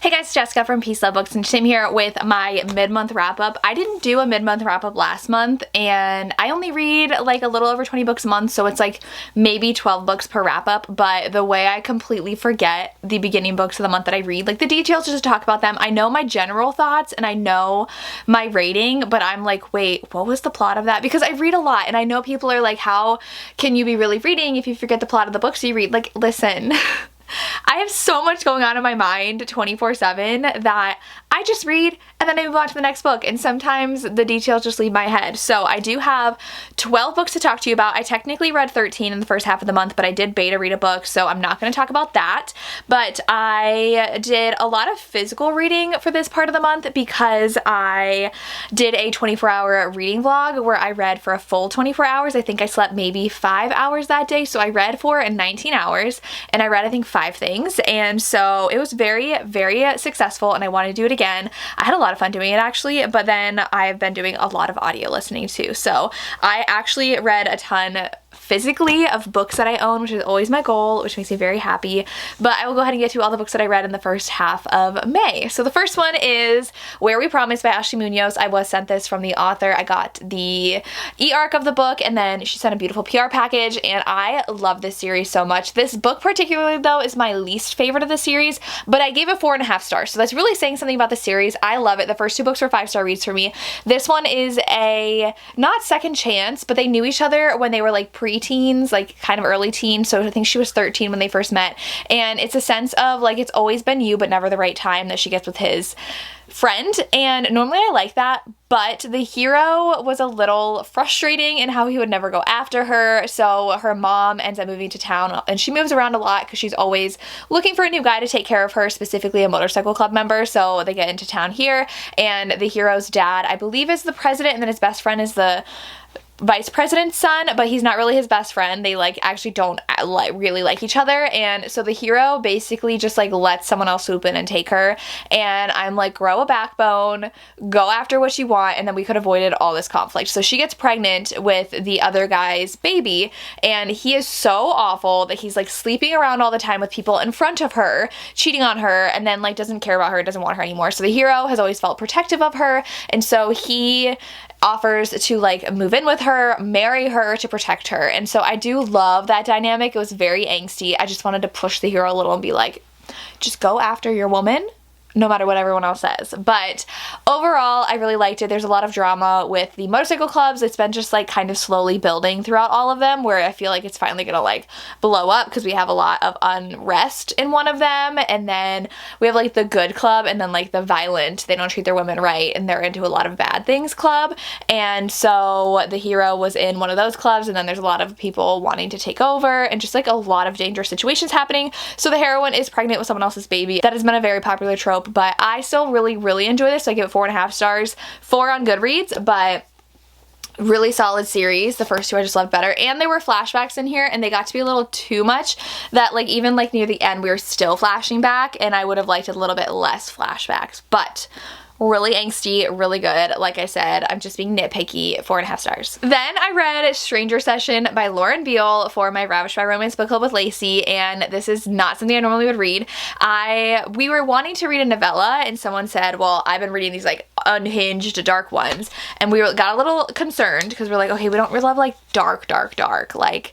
Hey guys, Jessica from Peace Love Books, and I'm here with my mid-month wrap-up. I didn't do a mid-month wrap-up last month, and I only read like a little over 20 books a month, so it's like maybe 12 books per wrap-up, but the way I completely forget the beginning books of the month that I read, like the details just to talk about them. I know my general thoughts and I know my rating, but I'm like, wait, what was the plot of that? Because I read a lot, and I know people are like, how can you be really reading if you forget the plot of the books you read? Like, listen. I have so much going on in my mind 24/7 that I just read and then I move on to the next book, and sometimes the details just leave my head. So I do have 12 books to talk to you about. I technically read 13 in the first half of the month, but I did beta read a book, so I'm not going to talk about that. But I did a lot of physical reading for this part of the month because I did a 24-hour reading vlog where I read for a full 24 hours. I think I slept maybe 5 hours that day, so I read for 19 hours, and I read I think 5 things, and so it was very, very successful, and I want to do it again. I had a lot of fun doing it actually, but then I've been doing a lot of audio listening too. So I actually read a ton physically of books that I own, which is always my goal, which makes me very happy. But I will go ahead and get to all the books that I read in the first half of May. So the first one is Where We Promise by Ashley Munoz. I was sent this from the author. I got the e-arc of the book, and then she sent a beautiful PR package, and I love this series so much. This book particularly though is my least favorite of the series, but I gave it 4.5 stars. So that's really saying something about the series. I love it. The first 2 books were 5-star reads for me. This one is a, not second chance, but they knew each other when they were like pre-teens, like kind of early teens. So I think she was 13 when they first met. And it's a sense of like, it's always been you, but never the right time that she gets with his friend. And normally I like that, but the hero was a little frustrating in how he would never go after her. So her mom ends up moving to town, and she moves around a lot because she's always looking for a new guy to take care of her, specifically a motorcycle club member. So they get into town here, and the hero's dad, I believe, is the president, and then his best friend is the vice president's son, but he's not really his best friend. They like actually don't really like each other, and so the hero basically just like lets someone else swoop in and take her, and I'm like, grow a backbone, go after what you want, and then we could have avoided all this conflict. So she gets pregnant with the other guy's baby, and he is so awful that he's like sleeping around all the time with people in front of her, cheating on her, and then like doesn't care about her, doesn't want her anymore. So the hero has always felt protective of her, and so he offers to like move in with her, marry her to protect her. And so I do love that dynamic. It was very angsty. I just wanted to push the hero a little and be like, just go after your woman, no matter what everyone else says. But overall, I really liked it. There's a lot of drama with the motorcycle clubs. It's been just like kind of slowly building throughout all of them, where I feel like it's finally gonna like blow up because we have a lot of unrest in one of them. And then we have like the good club, and then like the violent, they don't treat their women right and they're into a lot of bad things club. And so the hero was in one of those clubs, and then there's a lot of people wanting to take over and just like a lot of dangerous situations happening. So the heroine is pregnant with someone else's baby. That has been a very popular trope, but I still really, really enjoy this. So I give it 4.5 stars, 4 on Goodreads, but really solid series. The first 2 I just loved better, and there were flashbacks in here, and they got to be a little too much that like even like near the end we were still flashing back, and I would have liked a little bit less flashbacks, but really angsty, really good. Like I said, I'm just being nitpicky. 4.5 stars. Then I read Stranger Session by Lauren Beale for my Ravished by Romance book club with Lacey, and this is not something I normally would read. We were wanting to read a novella, and someone said, well, I've been reading these like unhinged dark ones, and we got a little concerned because we're like, okay, we don't really love like dark, like,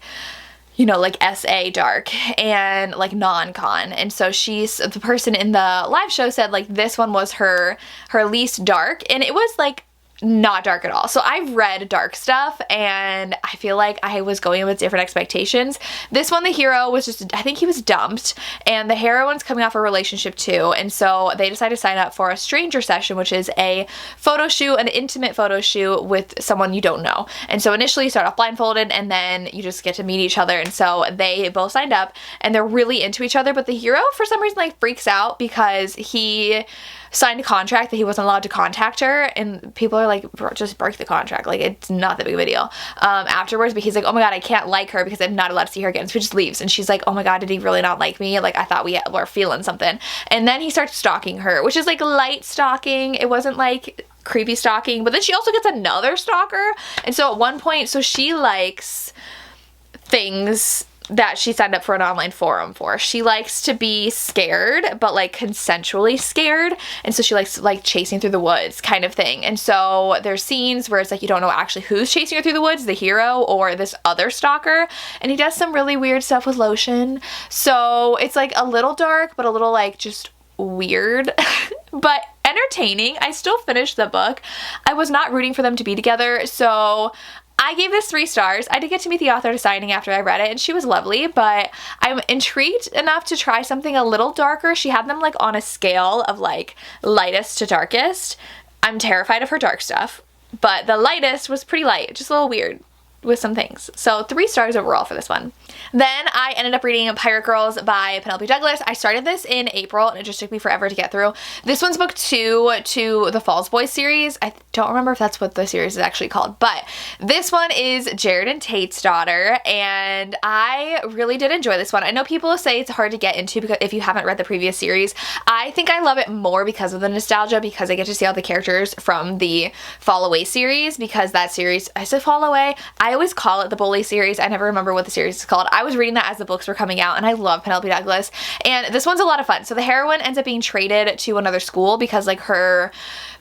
you know, like SA dark and like non-con. And so the person in the live show said like this one was her least dark, and it was like not dark at all. So I've read dark stuff, and I feel like I was going in with different expectations. This one, the hero was just, I think he was dumped, and the heroine's coming off a relationship too, and so they decided to sign up for a stranger session, which is a photo shoot, an intimate photo shoot with someone you don't know. And so initially you start off blindfolded, and then you just get to meet each other, and so they both signed up, and they're really into each other, but the hero for some reason like freaks out because he signed a contract that he wasn't allowed to contact her, and people are like, bro, just break the contract, like it's not that big of a deal afterwards. But he's like, oh my god, I can't like her because I'm not allowed to see her again, so he just leaves. And she's like, oh my god, did he really not like me? Like I thought we were feeling something. And then he starts stalking her, which is like light stalking. It wasn't like creepy stalking, but then she also gets another stalker. And so at one point, so she likes things that she signed up for an online forum for. She likes to be scared, but like consensually scared, and so she likes like chasing through the woods kind of thing. And so there's scenes where it's like you don't know actually who's chasing her through the woods, the hero or this other stalker, and he does some really weird stuff with lotion. So it's like a little dark, but a little like just weird, but entertaining. I still finished the book. I was not rooting for them to be together, so I gave this 3 stars. I did get to meet the author at a signing after I read it, and she was lovely, but I'm intrigued enough to try something a little darker. She had them like on a scale of like lightest to darkest. I'm terrified of her dark stuff, but the lightest was pretty light, just a little weird with some things. So 3 stars overall for this one. Then I ended up reading Pirate Girls by Penelope Douglas. I started this in April and it just took me forever to get through. This one's book 2 to the Falls Boy series. I don't remember if that's what the series is actually called, but this one is Jared and Tate's daughter, and I really did enjoy this one. I know people say it's hard to get into because if you haven't read the previous series. I think I love it more because of the nostalgia, because I get to see all the characters from the Fall Away series, because that series, I said Fall Away, I always call it the Bully series. I never remember what the series is called. I was reading that as the books were coming out, and I love Penelope Douglas, and this one's a lot of fun. So the heroine ends up being traded to another school because like her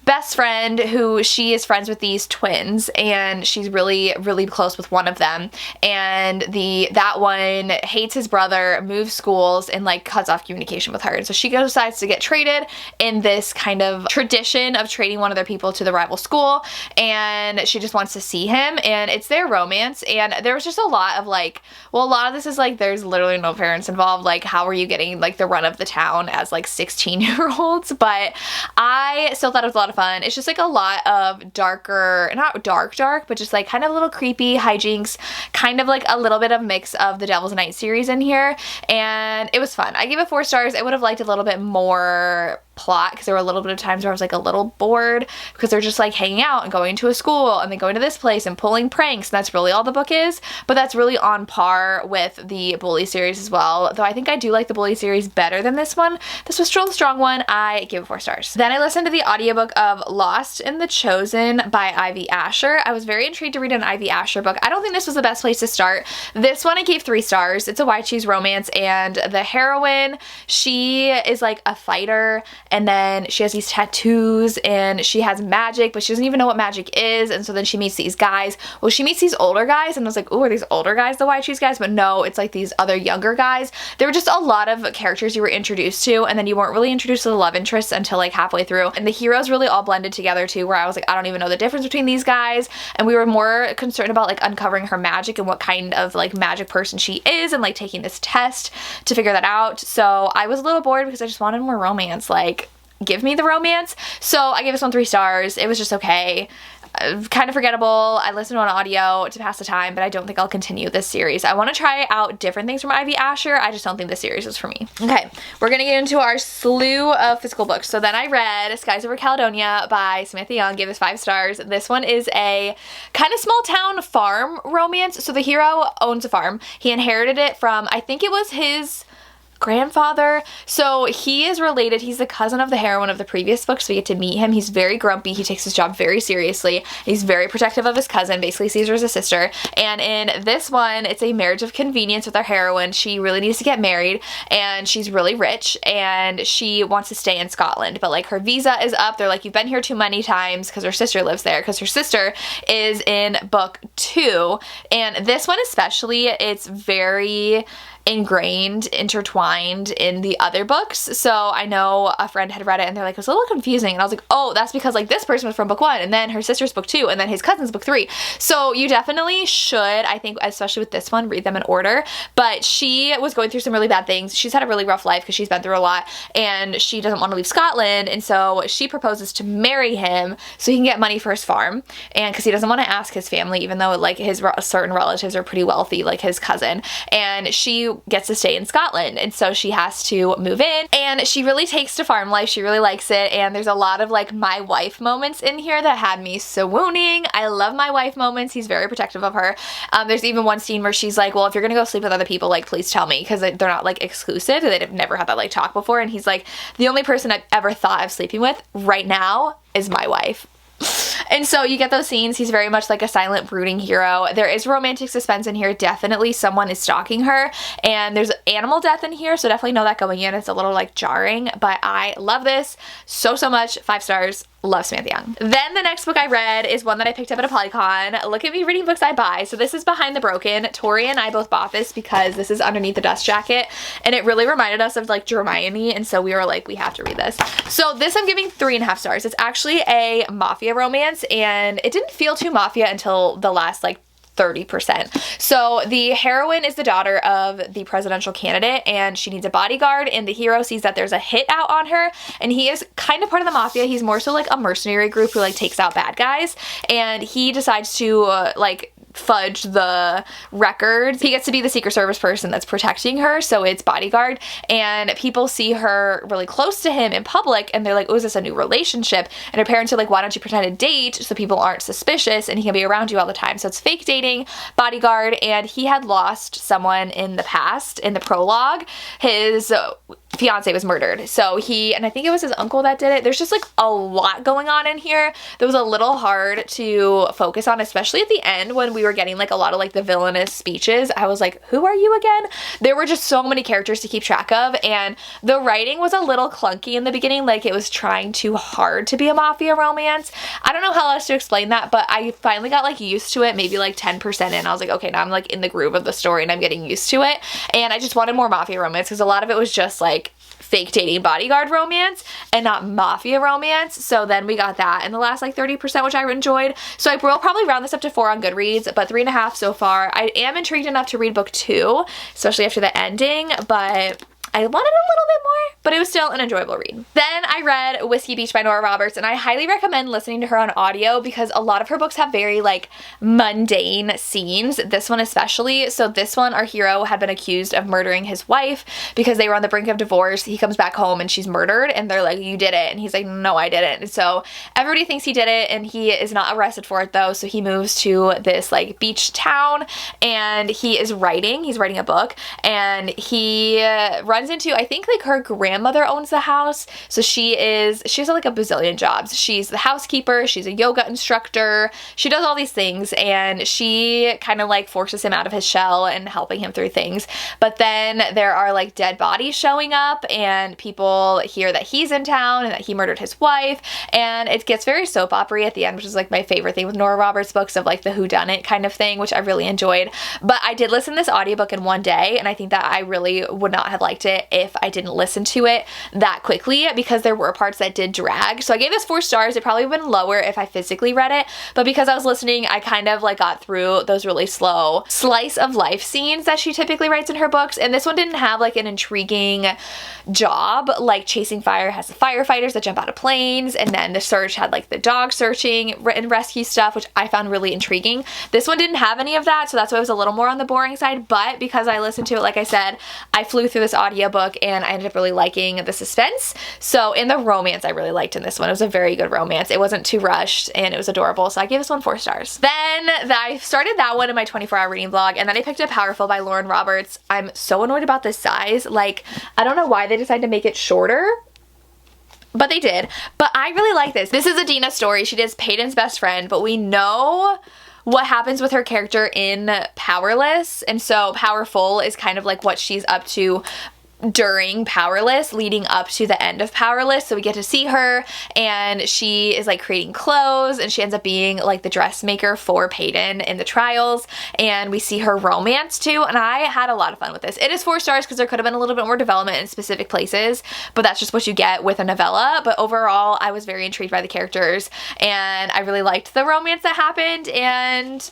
best friend, who she is friends with these twins, and she's really close with one of them, and that one hates his brother, moves schools, and like cuts off communication with her. And so she decides to get traded in this kind of tradition of trading one of their people to the rival school, and she just wants to see him, and it's their romance. And there was just a lot of like, well, a lot of this is like there's literally no parents involved. Like, how are you getting like the run of the town as like 16-year-olds? But I still thought it was a lot of fun. It's just like a lot of darker, not dark, but just like kind of a little creepy hijinks, kind of like a little bit of mix of the Devil's Night series in here, and it was fun. I gave it 4 stars. I would have liked a little bit more plot because there were a little bit of times where I was like a little bored because they're just like hanging out and going to a school and then going to this place and pulling pranks, and that's really all the book is. But that's really on par with the Bully series as well, though I think I do like the Bully series better than this one. This was still a strong one. I gave it 4 stars. Then I listened to the audiobook of Lost in the Chosen by Ivy Asher. I was very intrigued to read an Ivy Asher book. I don't think this was the best place to start. This one I gave 3 stars. It's a white cheese romance, and the heroine, she is like a fighter, and then she has these tattoos, and she has magic, but she doesn't even know what magic is. And so then she meets these guys. Well, she meets these older guys, and I was like, oh, are these older guys the white cheese guys? But no, it's like these other younger guys. There were just a lot of characters you were introduced to, and then you weren't really introduced to the love interests until like halfway through. And the heroes really all blended together too, where I was like, I don't even know the difference between these guys. And we were more concerned about like uncovering her magic and what kind of like magic person she is, and like taking this test to figure that out. So I was a little bored because I just wanted more romance. Like, give me the romance. So I gave this one 3 stars. It was just okay. Kind of forgettable. I listened on audio to pass the time, but I don't think I'll continue this series. I want to try out different things from Ivy Asher. I just don't think this series is for me. Okay, we're gonna get into our slew of physical books. So then I read Skies Over Caledonia by Samantha Young. Gave this 5 stars. This one is a kind of small town farm romance. So the hero owns a farm. He inherited it from, I think it was his grandfather. So he is related. He's the cousin of the heroine of the previous book, so we get to meet him. He's very grumpy. He takes his job very seriously. He's very protective of his cousin, basically sees her as a sister. And in this one, it's a marriage of convenience with our heroine. She really needs to get married, and she's really rich, and she wants to stay in Scotland, but like her visa is up. They're like, you've been here too many times, because her sister lives there, because her sister is in book 2. And this one especially, it's very ingrained, intertwined in the other books. So I know a friend had read it and they're like, it was a little confusing. And I was like, oh, that's because like this person was from book 1, and then her sister's book 2, and then his cousin's book 3. So you definitely should, I think, especially with this one, read them in order. But she was going through some really bad things. She's had a really rough life because she's been through a lot, and she doesn't want to leave Scotland. And so she proposes to marry him so he can get money for his farm, and because he doesn't want to ask his family, even though like his certain relatives are pretty wealthy, like his cousin. And she gets to stay in Scotland, and so she has to move in, and she really takes to farm life. She really likes it, and there's a lot of like my wife moments in here that had me swooning. I love my wife moments. He's very protective of her. There's even one scene where she's like, well, if you're gonna go sleep with other people, like please tell me, because they're not like exclusive. They've never had that like talk before. And he's like, the only person I've ever thought of sleeping with right now is my wife. And so you get those scenes. He's very much like a silent, brooding hero. There is romantic suspense in here. Definitely someone is stalking her, and there's animal death in here, so definitely know that going in. It's a little like jarring, but I love this so much. 5 stars. Love Samantha Young. Then the next book I read is one that I picked up at a Polycon. Look at me reading books I buy. So this is Behind the Broken. Tori and I both bought this because this is underneath the dust jacket, and it really reminded us of like Hermione, and so we were like, we have to read this. So this I'm giving 3.5 stars. It's actually a Mafia romance, and it didn't feel too Mafia until the last like 30%. So the heroine is the daughter of the presidential candidate, and she needs a bodyguard, and the hero sees that there's a hit out on her, and he is kind of part of the mafia. He's more so like a mercenary group who like takes out bad guys, and he decides to like fudge the records. He gets to be the Secret Service person that's protecting her, so it's Bodyguard, and people see her really close to him in public, and they're like, oh, is this a new relationship? And her parents are like, why don't you pretend to date so people aren't suspicious and he can be around you all the time? So it's fake dating Bodyguard, and he had lost someone in the past. In the prologue, his fiance was murdered, so and I think it was his uncle that did it. There's just like a lot going on in here that was a little hard to focus on, especially at the end when we were getting like a lot of like the villainous speeches. I was like, who are you again? There were just so many characters to keep track of, and the writing was a little clunky in the beginning, like it was trying too hard to be a Mafia romance. I don't know how else to explain that, but I finally got like used to it, maybe like 10% in. I was like, okay, now I'm like in the groove of the story and I'm getting used to it, and I just wanted more Mafia romance because a lot of it was just like fake dating Bodyguard romance and not Mafia romance. So then we got that in the last like 30%, which I enjoyed. So I will probably round this up to 4 on Goodreads, but 3.5 so far. I am intrigued enough to read book 2, especially after the ending, but I wanted a little bit more, but it was still an enjoyable read. Then I read Whiskey Beach by Nora Roberts, and I highly recommend listening to her on audio because a lot of her books have very like mundane scenes, this one especially. So this one, our hero had been accused of murdering his wife because they were on the brink of divorce. He comes back home and she's murdered, and they're like, you did it, and he's like, no, I didn't. And so everybody thinks he did it, and he is not arrested for it though. So he moves to this like beach town, and he's writing a book, and he runs into, I think like her grandmother owns the house, so she has like a bazillion jobs. She's the housekeeper, she's a yoga instructor, she does all these things, and she kind of like forces him out of his shell and helping him through things. But then there are like dead bodies showing up, and people hear that he's in town and that he murdered his wife, and it gets very soap opera at the end, which is like my favorite thing with Nora Roberts books, of like the whodunit kind of thing, which I really enjoyed. But I did listen to this audiobook in one day, and I think that I really would not have liked it if I didn't listen to it that quickly, because there were parts that did drag. So I gave this 4 stars. It probably would have been lower if I physically read it, but because I was listening, I kind of like got through those really slow slice of life scenes that she typically writes in her books. And this one didn't have like an intriguing job like Chasing Fire has the firefighters that jump out of planes, and then The Search had like the dog searching and rescue stuff, which I found really intriguing. This one didn't have any of that, so that's why it was a little more on the boring side. But because I listened to it, like I said, I flew through this audiobook, and I ended up really liking the suspense. So in the romance, I really liked in this one. It was a very good romance. It wasn't too rushed, and it was adorable, so I gave this one 4 stars. Then I started that one in my 24-hour reading vlog, and then I picked up Powerful by Lauren Roberts. I'm so annoyed about this size. Like, I don't know why they decided to make it shorter, but they did. But I really like this. This is Adina's story. She is Peyton's best friend, but we know what happens with her character in Powerless, and so Powerful is kind of like what she's up to during Powerless, leading up to the end of Powerless. So we get to see her, and she is like creating clothes, and she ends up being like the dressmaker for Peyton in the trials, and we see her romance too, and I had a lot of fun with this. It is 4 stars because there could have been a little bit more development in specific places, but that's just what you get with a novella. But overall, I was very intrigued by the characters, and I really liked the romance that happened, and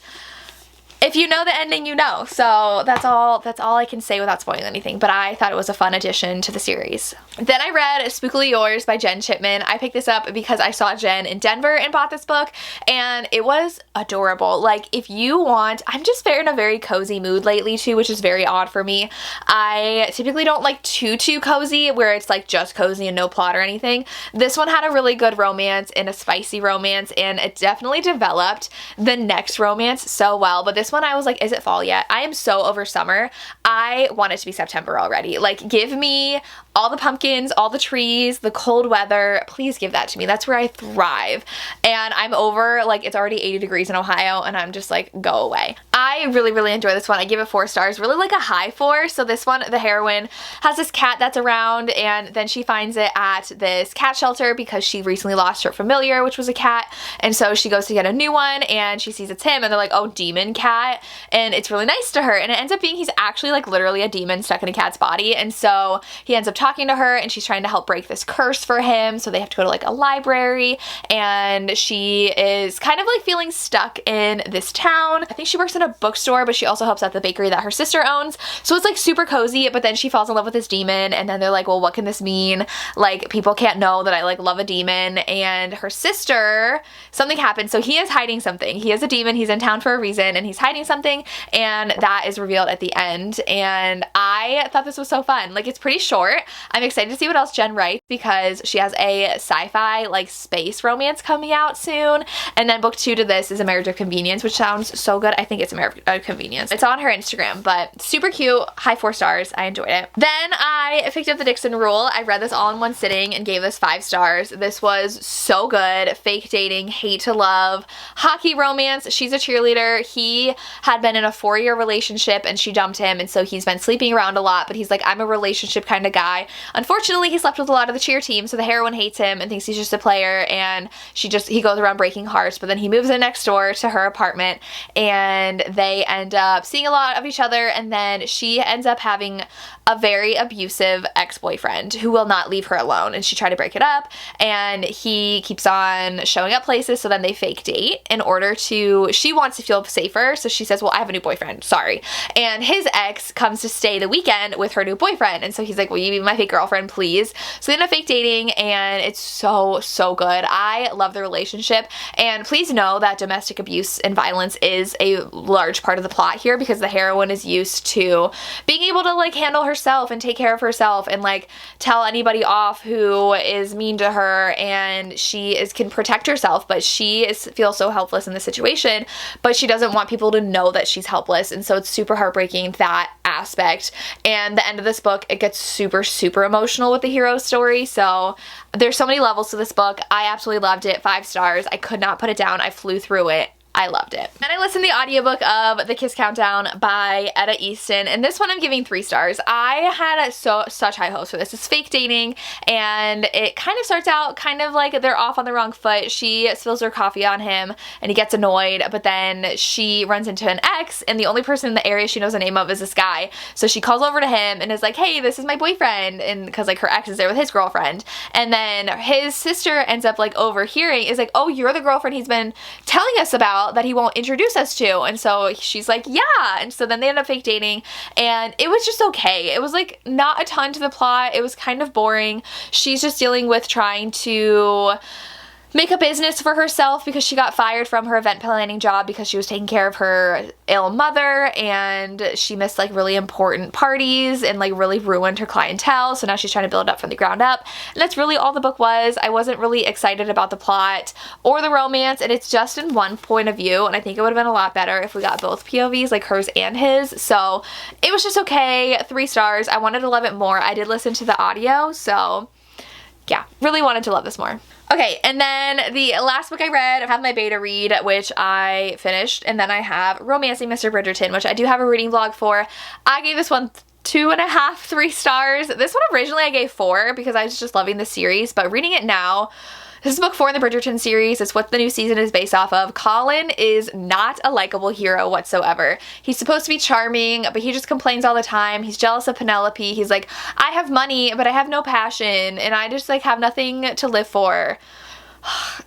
if you know the ending, you know. So that's all I can say without spoiling anything, but I thought it was a fun addition to the series. Then I read Spookily Yours by Jen Chipman. I picked this up because I saw Jen in Denver and bought this book, and it was adorable. Like, if you want, I'm just in a very cozy mood lately too, which is very odd for me. I typically don't like too cozy, where it's like just cozy and no plot or anything. This one had a really good romance and a spicy romance, and it definitely developed the next romance so well. But this one I was like, is it fall yet? I am so over summer. I want it to be September already. Like, give me all the pumpkins, all the trees, the cold weather. Please give that to me. That's where I thrive. And I'm over, like, it's already 80 degrees in Ohio and I'm just like, go away. I really, really enjoy this one. I give it 4 stars, really like a high 4. So this one, the heroine has this cat that's around, and then she finds it at this cat shelter because she recently lost her familiar, which was a cat. And so she goes to get a new one and she sees it's him, and they're like, oh, demon cat. And it's really nice to her. And it ends up being he's actually like literally a demon stuck in a cat's body. And so he ends up talking to her and she's trying to help break this curse for him. So they have to go to like a library, and she is kind of like feeling stuck in this town. I think she works in a bookstore, but she also helps at the bakery that her sister owns. So it's like super cozy, but then she falls in love with this demon, and then they're like, well, what can this mean? Like, people can't know that I like love a demon. And her sister, something happened. So he is hiding something. He is a demon. He's in town for a reason, and he's hiding something, and that is revealed at the end. And I thought this was so fun. Like, it's pretty short. I'm excited to see what else Jen writes because she has a sci-fi like space romance coming out soon. And then book 2 to this is A Marriage of Convenience, which sounds so good. I think it's A Marriage of Convenience. It's on her Instagram, but super cute, high 4 stars. I enjoyed it. Then I picked up The Dixon Rule. I read this all in one sitting and gave this 5 stars. This was so good. Fake dating, hate to love, hockey romance. She's a cheerleader. He had been in a 4-year relationship and she dumped him, and so he's been sleeping around a lot, but he's like, I'm a relationship kind of guy. Unfortunately, he slept with a lot of the cheer team, so the heroine hates him and thinks he's just a player, and he goes around breaking hearts. But then he moves in next door to her apartment and they end up seeing a lot of each other, and then she ends up having a very abusive ex-boyfriend who will not leave her alone, and she tried to break it up, and he keeps on showing up places. So then they fake date in order to, she wants to feel safer, so she says, well, I have a new boyfriend, sorry. And his ex comes to stay the weekend with her new boyfriend, and so he's like, will you be my fake girlfriend, please? So they end up fake dating, and it's so, so good. I love the relationship, and please know that domestic abuse and violence is a large part of the plot here, because the heroine is used to being able to like handle herself and take care of herself and like tell anybody off who is mean to her, and can protect herself, but she feels so helpless in the situation, but she doesn't want people to know that she's helpless. And so it's super heartbreaking, that aspect. And the end of this book, it gets super, super emotional with the hero story. So there's so many levels to this book. I absolutely loved it. 5 stars. I could not put it down. I flew through it. I loved it. And I listened to the audiobook of The Kiss Countdown by Etta Easton, and this one I'm giving 3 stars. I had such high hopes for this. It's fake dating, and it kind of starts out kind of like they're off on the wrong foot. She spills her coffee on him and he gets annoyed, but then she runs into an ex, and the only person in the area she knows the name of is this guy. So she calls over to him and is like, hey, this is my boyfriend, and because like her ex is there with his girlfriend. And then his sister ends up like overhearing, is like, oh, you're the girlfriend he's been telling us about that he won't introduce us to. And so she's like, yeah. And so then they end up fake dating, and it was just okay. It was like not a ton to the plot. It was kind of boring. She's just dealing with trying to make a business for herself because she got fired from her event planning job because she was taking care of her ill mother, and she missed like really important parties and like really ruined her clientele. So now she's trying to build it up from the ground up, and that's really all the book was. I wasn't really excited about the plot or the romance, and it's just in one point of view, and I think it would have been a lot better if we got both POVs, like hers and his. So it was just okay. 3 stars. I wanted to love it more. I did listen to the audio, so yeah, really wanted to love this more. Okay, and then the last book I read, I have my beta read, which I finished, and then I have Romancing Mr. Bridgerton, which I do have a reading vlog for. I gave this one 2.5, 3 stars. This one originally I gave 4 because I was just loving the series, but reading it now, this is book 4 in the Bridgerton series. It's what the new season is based off of. Colin is not a likable hero whatsoever. He's supposed to be charming, but he just complains all the time. He's jealous of Penelope. He's like, I have money, but I have no passion, and I just like have nothing to live for.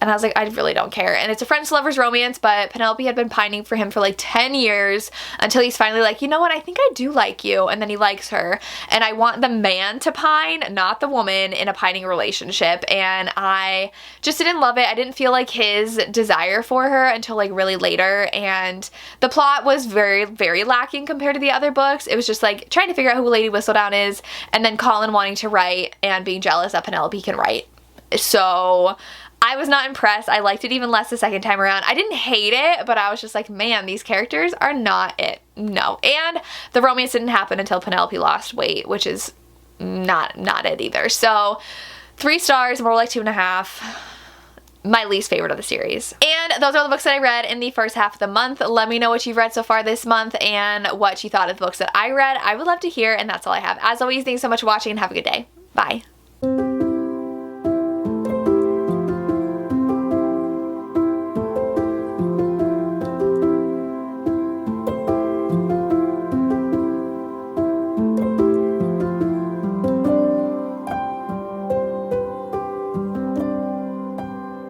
And I was like, I really don't care. And it's a friends to lovers romance, but Penelope had been pining for him for like 10 years until he's finally like, you know what, I think I do like you. And then he likes her. And I want the man to pine, not the woman in a pining relationship. And I just didn't love it. I didn't feel like his desire for her until like really later. And the plot was very, very lacking compared to the other books. It was just like trying to figure out who Lady Whistledown is, and then Colin wanting to write and being jealous that Penelope can write. So I was not impressed. I liked it even less the second time around. I didn't hate it, but I was just like, man, these characters are not it. No. And the romance didn't happen until Penelope lost weight, which is not it either. So 3 stars, more like 2.5. My least favorite of the series. And those are the books that I read in the first half of the month. Let me know what you've read so far this month and what you thought of the books that I read. I would love to hear, and that's all I have. As always, thanks so much for watching and have a good day. Bye.